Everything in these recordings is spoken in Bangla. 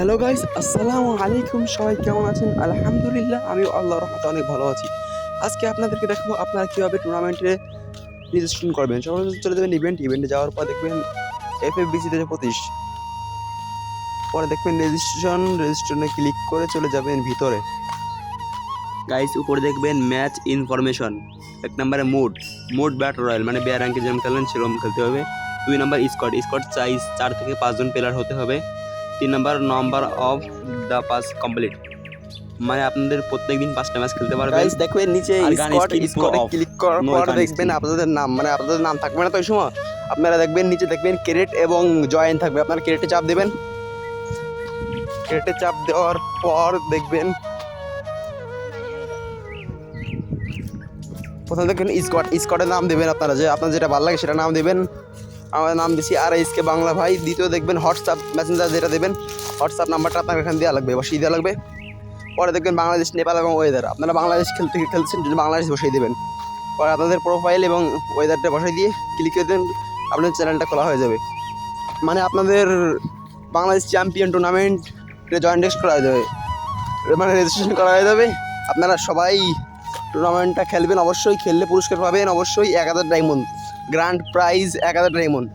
হ্যালো গাইস, আসসালামু আলাইকুম। সবাই কেমন আছেন? আলহামদুলিল্লাহ, আমি আল্লাহর রহমতে অনেক ভালো আছি। আজকে আপনাদেরকে দেখাবো আপনারা কীভাবে টুর্নামেন্টে রেজিস্ট্রেশন করবেন। সর্বপ্রথম চলে যাবেন ইভেন্টে যাওয়ার পর দেখবেন FFBC 2025, পরে দেখবেন রেজিস্ট্রেশনে ক্লিক করে চলে যাবেন ভিতরে। গাইস, উপরে দেখবেন ম্যাচ ইনফরমেশন। 1 নম্বরে মুড ব্যাট রয়্যাল, মানে বেয়ার র্যাঙ্কে যেরকম খেলেন সেরকম খেলতে হবে। 2 নম্বর স্কট চাইজ 4 থেকে 5 জন প্লেয়ার হতে হবে। 3 number of the pass complete, মানে আপনাদের প্রত্যেকদিন 5টা ম্যাচ খেলতে পারবেন। গাইস দেখবেন নিচে স্কটে ক্লিক করার পর দেখবেন আপনাদের নাম, মানে আপনাদের নাম থাকবে না তো ওই সময়। আপনারা দেখবেন নিচে দেখবেন ক্রেডিট এবং জয়েন থাকবে। আপনারা ক্রেডিটে চাপ দেবেন। ক্রেডিটে চাপ দেওয়ার পর দেখবেন প্রথমে দেখবেন স্কটের নাম দেবেন। আপনারা যে আপনার যেটা ভালো লাগে সেটা নাম দেবেন। আমার নাম দিচ্ছি RSK বাংলা ভাই। দ্বিতীয় দেখবেন হোয়াটসঅ্যাপ মেসেঞ্জার যেটা দেবেন, হোয়াটসঅ্যাপ নাম্বারটা আপনার এখানে দেওয়া লাগবে, বসিয়ে দেওয়া লাগবে। পরে দেখবেন বাংলাদেশ, নেপাল এবং ওয়েদার। আপনারা বাংলাদেশ খেলছেন, যদি বাংলাদেশ বসিয়ে দেবেন। পরে আপনাদের প্রোফাইল এবং ওয়েদারটা বসাই দিয়ে ক্লিক করে দেন, আপনাদের চ্যানেলটা খোলা হয়ে যাবে। মানে আপনাদের বাংলাদেশ চ্যাম্পিয়ন টুর্নামেন্টে জয়েন করা হয়ে যাবে, মানে রেজিস্ট্রেশন করা হয়ে যাবে। আপনারা সবাই টুর্নামেন্টটা খেলবেন, অবশ্যই খেললে পুরস্কার পাবেন অবশ্যই 1000 ডায়মন্ড, গ্র্যান্ড প্রাইজ 1000 ডায়মন্ড।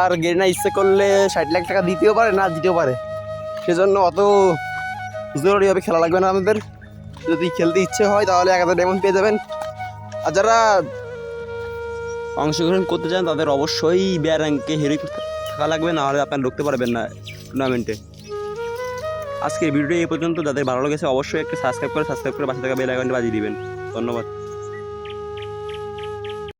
আর গেরিনা ইচ্ছে করলে 60 লাখ টাকা দিতেও পারে, না দিতেও পারে। সেজন্য অত জরুরিভাবে খেলা লাগবে না আমাদের। যদি খেলতে ইচ্ছে হয় তাহলে 1000 ডায়মন্ড পেয়ে যাবেন। আর যারা অংশগ্রহণ করতে চান তাদের অবশ্যই বেয়ার র্যাঙ্কে হিরো থাকা লাগবে, না হলে আপনারা ঢুকতে পারবেন না টুর্নামেন্টে। আজকের ভিডিওটি এই পর্যন্ত। যাদের ভালো লেগেছে অবশ্যই একটা সাবস্ক্রাইব করে পাশে থাকা বেল আইকনটি বাজিয়ে দিবেন। ধন্যবাদ।